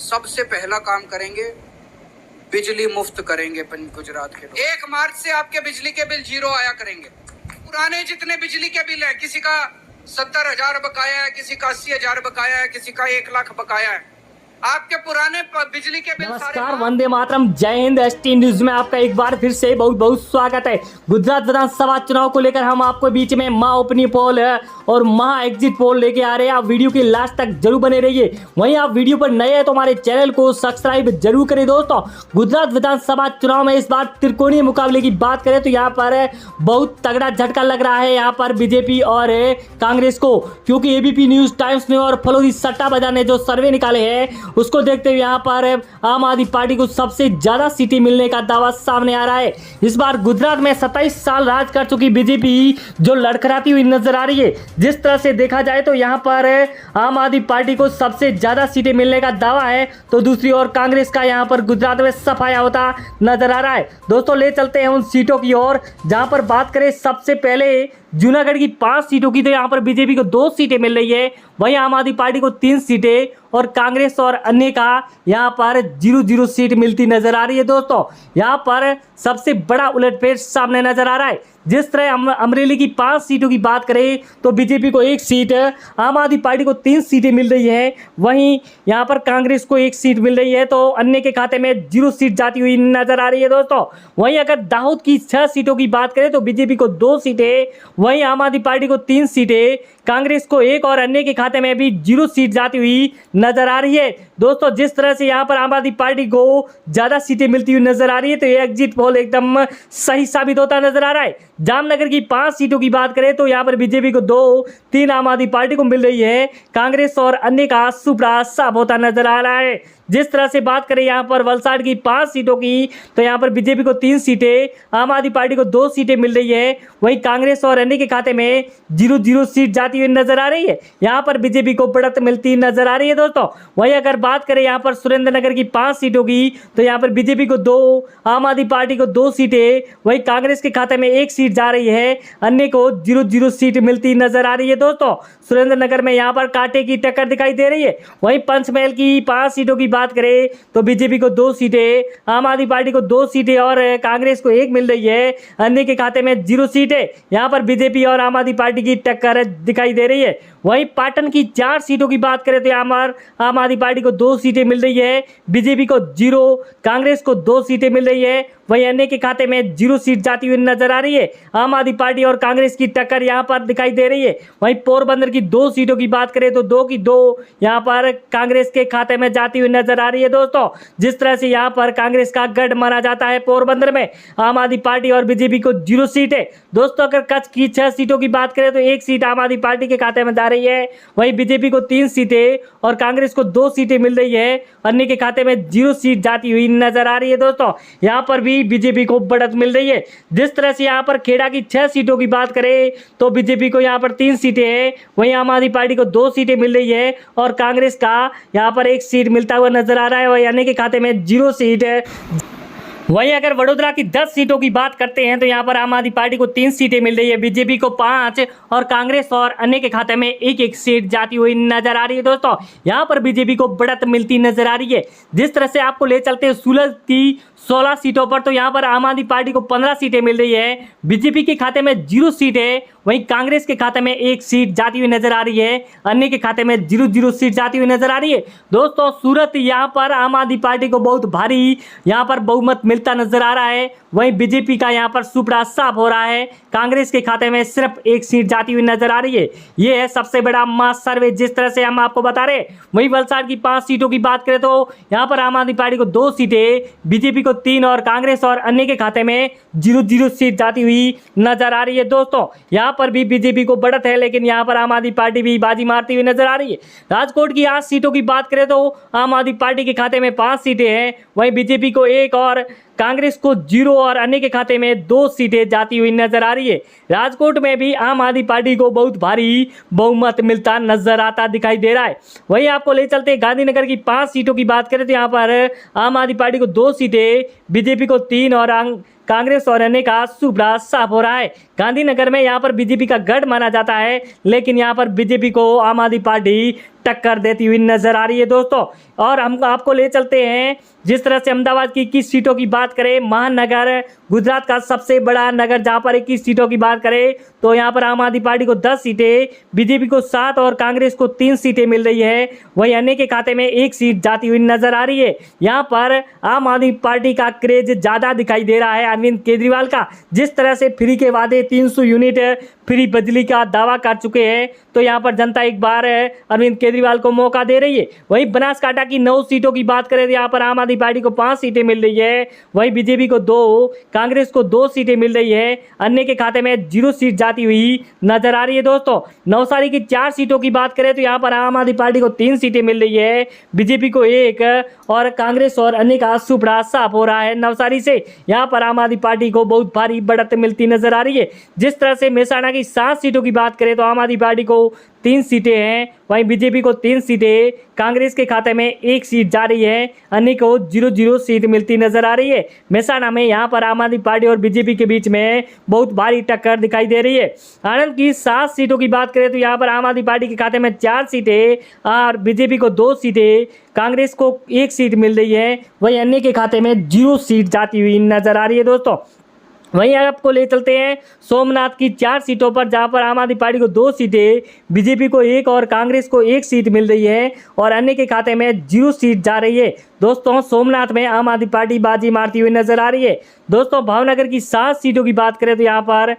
सबसे पहला काम करेंगे, बिजली मुफ्त करेंगे गुजरात के लोग। 1 मार्च से आपके बिजली के बिल 0 आया करेंगे। पुराने जितने बिजली के बिल है, किसी का 70,000 बकाया है, किसी का 80,000 बकाया है, किसी का 1 लाख बकाया है, आपके पुराने बिजली के बिल। नमस्कार, वंदे मातरम, जय हिंद। एसटी न्यूज में आपका एक बार फिर से बहुत बहुत स्वागत है। गुजरात विधानसभा चुनाव को लेकर हम आपको बीच में महा ओपिनियन पोल और महा एग्जिट पोल लेके आ रहे हैं। आप वीडियो के लास्ट तक जरूर बने रहिए। वहीं आप वीडियो पर नए हैं तो हमारे चैनल को सब्सक्राइब जरूर करें। दोस्तों, गुजरात विधानसभा चुनाव में इस बार त्रिकोणीय मुकाबले की बात करें तो यहाँ पर बहुत तगड़ा झटका लग रहा है यहाँ पर बीजेपी और कांग्रेस को, क्योंकि एबीपी न्यूज, टाइम्स ने और फलोदी सट्टा बाजार ने जो सर्वे निकाले हैं उसको देखते हुए यहाँ पर आम आदमी पार्टी को सबसे ज्यादा सीटें मिलने का दावा सामने आ रहा है। इस बार गुजरात में 27 साल राज कर चुकी बीजेपी जो लड़खड़ाती हुई नजर आ रही है। जिस तरह से देखा जाए तो यहाँ पर आम आदमी पार्टी को सबसे ज्यादा सीटें मिलने का दावा है, तो दूसरी ओर कांग्रेस का यहाँ पर गुजरात में सफाया होता नजर आ रहा है। दोस्तों, ले चलते हैं उन सीटों की ओर जहां पर बात करें सबसे पहले जूनागढ़ की 5 सीटों की, तो यहाँ पर बीजेपी को 2 सीटें मिल रही है, वहीं आम आदमी पार्टी को 3 सीटें और कांग्रेस और अन्य का यहाँ पर 0-0 सीट मिलती नजर आ रही है। दोस्तों, यहाँ पर सबसे बड़ा उलटफेर सामने नजर आ रहा है। जिस तरह अमरेली की 5 सीटों की बात करें तो बीजेपी को 1 सीट, आम आदमी पार्टी को 3 सीटें मिल रही है, वहीं यहाँ पर कांग्रेस को 1 सीट मिल रही है, तो अन्य के खाते में 0 सीट जाती हुई नजर आ रही है। दोस्तों, वहीं अगर दाहोद की 6 सीटों की बात करें तो बीजेपी को 2 सीटें, वहीं आम आदमी पार्टी को 3 सीटें, कांग्रेस को 1 और अन्य के खाते में भी 0 सीट जाती हुई नजर आ रही है। दोस्तों, जिस तरह से यहाँ पर आम आदमी पार्टी को ज्यादा सीटें मिलती हुई नजर आ रही है तो ये एग्जिट पोल एकदम सही साबित होता नजर आ रहा है। जामनगर की 5 सीटों की बात करें तो यहाँ पर बीजेपी को 2, 3 आम आदमी पार्टी को मिल रही है, कांग्रेस और अन्य का सुपड़ा साफ होता नजर आ रहा है। जिस तरह से बात करें यहाँ पर वलसाड़ की 5 सीटों की तो यहाँ पर बीजेपी को 3 सीटें, आम आदमी पार्टी को 2 सीटें मिल रही है, वहीं कांग्रेस और अन्य के खाते में 0-0 सीट जाती हुई नजर आ रही है। यहाँ पर बीजेपी को बढ़त मिलती नजर आ रही है। दोस्तों, वहीं अगर बात करें यहाँ पर सुरेंद्रनगर की 5 सीटों की तो यहाँ पर बीजेपी को 2, आम आदमी पार्टी को 2 सीटें, वहीं कांग्रेस के खाते में 1 सीट जा रही है, अन्य को 0-0 सीट मिलती नजर आ रही है। दोस्तों, सुरेंद्रनगर में यहाँ पर कांटे की टक्कर दिखाई दे रही है। वहीं पंचमहल की 5 सीटों की बात करें तो बीजेपी को 2 सीटें, आम आदमी पार्टी को 2 सीटें और कांग्रेस को 1 मिल रही है, अन्य के खाते में 0 सीटें। यहाँ पर बीजेपी और आम आदमी पार्टी की टक्कर दिखाई दे रही है। वहीं पाटन की 4 सीटों की बात करें तो आम आदमी पार्टी को 2 सीटें मिल रही है, बीजेपी को 0, कांग्रेस को 2 सीटें मिल रही है, वहीं अन्य के खाते में 0 सीट जाती हुई नजर आ रही है। आम आदमी पार्टी और कांग्रेस की टक्कर यहाँ पर दिखाई दे रही है। वहीं पोरबंदर की 2 सीटों की बात करें तो 2 की 2 यहाँ पर कांग्रेस के खाते में जाती हुई नजर आ रही है। दोस्तों, जिस तरह से यहाँ पर कांग्रेस का गढ़ माना जाता है पोरबंदर में, आम आदमी पार्टी और बीजेपी को 0 सीट है। दोस्तों, अगर कच्छ की 6 सीटों की बात करें तो 1 सीट आम आदमी पार्टी के खाते में जा रही है, वहीं बीजेपी को 3 सीटें और कांग्रेस को 2 सीटें मिल रही है, अन्य के खाते में 0 सीट जाती हुई नजर आ रही है। दोस्तों, यहाँ पर भी बीजेपी को बढ़त मिल रही है। जिस तरह से यहाँ पर खेड़ा की 6 सीटों की बात करें तो बीजेपी को यहाँ पर 3 सीटें हैं, वहीं आम आदमी पार्टी को 2 सीटें मिल रही है और कांग्रेस का यहाँ पर 1 सीट मिलता हुआ नजर आ रहा है, वहीं अन्य के खाते में 0 सीट है। वहीं अगर वडोदरा की 10 सीटों की बात करते हैं तो यहाँ पर आम आदमी पार्टी को 3 सीटें मिल रही है, बीजेपी को 5 और कांग्रेस और अन्य के खाते में 1-1 सीट जाती हुई नजर आ रही है। दोस्तों, यहाँ पर बीजेपी को बढ़त मिलती नजर आ रही है। जिस तरह से आपको ले चलते हैं सूरत की 16 सीटों पर तो यहाँ पर आम आदमी पार्टी को 15 सीटें मिल रही है, बीजेपी के खाते में 0 सीट है, वहीं कांग्रेस के खाते में 1 सीट जाती हुई नजर आ रही है, अन्य के खाते में 0-0 सीट जाती हुई नजर आ रही है। दोस्तों, सूरत यहाँ पर आम आदमी पार्टी को बहुत भारी यहाँ पर बहुमत मिलता नजर आ रहा है, वहीं बीजेपी का यहाँ पर सुपड़ा साफ हो रहा है, कांग्रेस के खाते में सिर्फ 1 सीट जाती हुई नजर आ रही है। ये है सबसे बड़ा मास सर्वे जिस तरह से हम आपको बता रहे। वहीं वलसाड़ की 5 सीटों की बात करें तो यहाँ पर आम आदमी पार्टी को 2 सीटें, बीजेपी को 3 और कांग्रेस और अन्य के खाते में 0-0 सीट जाती हुई नजर आ रही है। दोस्तों, यहाँ पर भी बीजेपी को बढ़त है, लेकिन यहाँ पर आम आदमी पार्टी भी बाजी मारती हुई नजर आ रही है। राजकोट की 8 सीटों की बात करें तो आम आदमी पार्टी के खाते में 5 सीटें हैं, वहीं बीजेपी को 1 और कांग्रेस को 0 और अन्य के खाते में 2 सीटें जाती हुई नजर आ रही है। राजकोट में भी आम आदमी पार्टी को बहुत भारी बहुमत मिलता नजर आता दिखाई दे रहा है। वहीं आपको ले चलते गांधीनगर की 5 सीटों की बात करें तो यहाँ पर आम आदमी पार्टी को 2 सीटें, बीजेपी को 3 और कांग्रेस और अन्य का सुपड़ा साफ हो रहा है। गांधीनगर में यहाँ पर बीजेपी का गढ़ माना जाता है, लेकिन यहाँ पर बीजेपी को आम आदमी पार्टी टक्कर देती हुई नजर आ रही है दोस्तों। और हम आपको ले चलते हैं, जिस तरह से अहमदाबाद की 21 सीटों की बात करें, महानगर गुजरात का सबसे बड़ा नगर जहां पर 21 सीटों की बात करें तो यहां पर आम आदमी पार्टी को 10 सीटें, बीजेपी को 7 और कांग्रेस को 3 सीटें मिल रही है। वहीं अन्य के खाते में 1 सीट जाती हुई नजर आ रही है। यहां पर आम आदमी पार्टी का क्रेज ज्यादा दिखाई दे रहा है अरविंद केजरीवाल का, जिस तरह से फ्री के वादे 300 यूनिट फ्री बिजली का दावा कर चुके हैं, तो यहां पर जनता एक बार अरविंद केजरीवाल को मौका दे रही है। वहीं बनासकांठा की 9 सीटों की बात करें तो यहां पर आम आदमी पार्टी को 5 सीटें मिल रही है, वहीं बीजेपी को 2, कांग्रेस को 2 सीटें मिल रही है। अन्य के खाते में 0 सीट जाती हुई नजर आ रही है दोस्तों। नवसारी की 4 सीटों की बात करें तो यहां पर आम आदमी पार्टी को 3 सीटें मिल रही है, बीजेपी को 1 और कांग्रेस और अन्य का सुपड़ा साफ हो रहा है नवसारी से। यहां पर आम आदमी पार्टी को बहुत भारी बढ़त मिलती नजर आ रही है। जिस तरह से मेहसाणा की 7 सीटों की बात करें तो आम आदमी पार्टी को 3 सीटें हैं, वहीं बीजेपी को 3 सीटें, कांग्रेस के खाते में 1 सीट जा रही है, अन्य को 0-0 सीट मिलती नजर आ रही है। मेहसाणा में यहां पर आम आदमी पार्टी और बीजेपी के बीच में बहुत भारी टक्कर दिखाई दे रही है। आनंद की 7 सीटों की बात करें तो यहां पर आम आदमी पार्टी के खाते में 4 सीटें और बीजेपी को 2 सीटें, कांग्रेस को 1 सीट मिल रही है, वहीं अन्य के खाते में 0 सीट जाती हुई नजर आ रही है दोस्तों। वहीं आपको ले चलते हैं सोमनाथ की 4 सीटों पर, जहां पर आम आदमी पार्टी को 2 सीटें, बीजेपी को 1 और कांग्रेस को 1 सीट मिल रही है और अन्य के खाते में 0 सीट जा रही है। दोस्तों सोमनाथ में आम आदमी पार्टी बाजी मारती हुई नजर आ रही है। दोस्तों भावनगर की 7 सीटों की बात करें तो यहाँ पर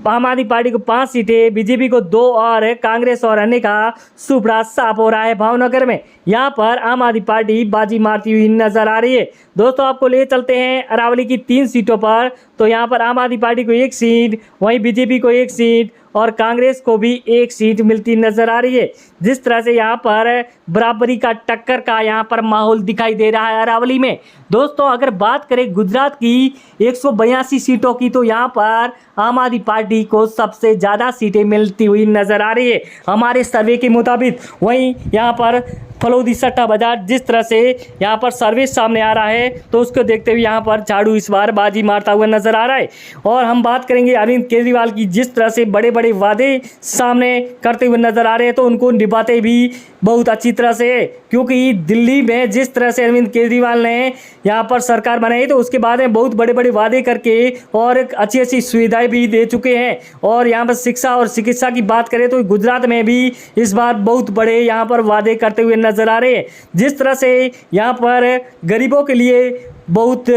आम आदमी पार्टी को 5 सीटें, बीजेपी को 2 और कांग्रेस और अन्य का सुपड़ा साफ हो रहा है भावनगर में। यहाँ पर आम आदमी पार्टी बाजी मारती हुई नजर आ रही है। दोस्तों आपको ले चलते हैं अरावली की 3 सीटों पर, तो यहाँ पर आम आदमी पार्टी को 1 सीट, वहीं बीजेपी को 1 सीट और कांग्रेस को भी 1 सीट मिलती नजर आ रही है। जिस तरह से यहाँ पर बराबरी का टक्कर का यहाँ पर माहौल दिखाई दे रहा है अरावली में। दोस्तों अगर बात करें गुजरात की 182 सीटों की तो यहाँ पर आम आदमी पार्टी को सबसे ज़्यादा सीटें मिलती हुई नजर आ रही है हमारे सर्वे के मुताबिक। वहीं यहाँ पर फलोदी सट्टा बाजार, जिस तरह से यहाँ पर सर्वे सामने आ रहा है तो उसको देखते हुए यहाँ पर झाड़ू इस बार बाजी मारता हुआ नजर आ रहा है। और हम बात करेंगे अरविंद केजरीवाल की, जिस तरह से बड़े बड़े वादे सामने करते हुए नजर आ रहे हैं तो उनको निभाते भी बहुत अच्छी तरह से है, क्योंकि दिल्ली में जिस तरह से अरविंद केजरीवाल ने यहाँ पर सरकार बनाई तो उसके बाद में बहुत बड़े बड़े वादे करके और अच्छी अच्छी सुविधाएं भी दे चुके हैं। और यहाँ पर शिक्षा और चिकित्सा की बात करें तो गुजरात में भी इस बार बहुत बड़े यहाँ पर वादे करते हुए नजर आ रहे हैं। जिस तरह से यहाँ पर गरीबों के लिए बहुत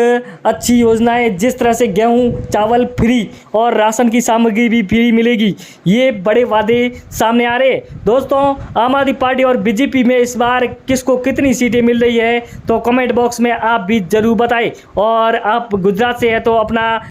अच्छी योजनाएं, जिस तरह से गेहूं चावल फ्री और राशन की सामग्री भी फ्री मिलेगी, ये बड़े वादे सामने आ रहे हैं। दोस्तों आम आदमी पार्टी और बीजेपी में इस बार किसको कितनी सीटें मिल रही है तो कमेंट बॉक्स में आप भी ज़रूर बताएं। और आप गुजरात से है तो अपना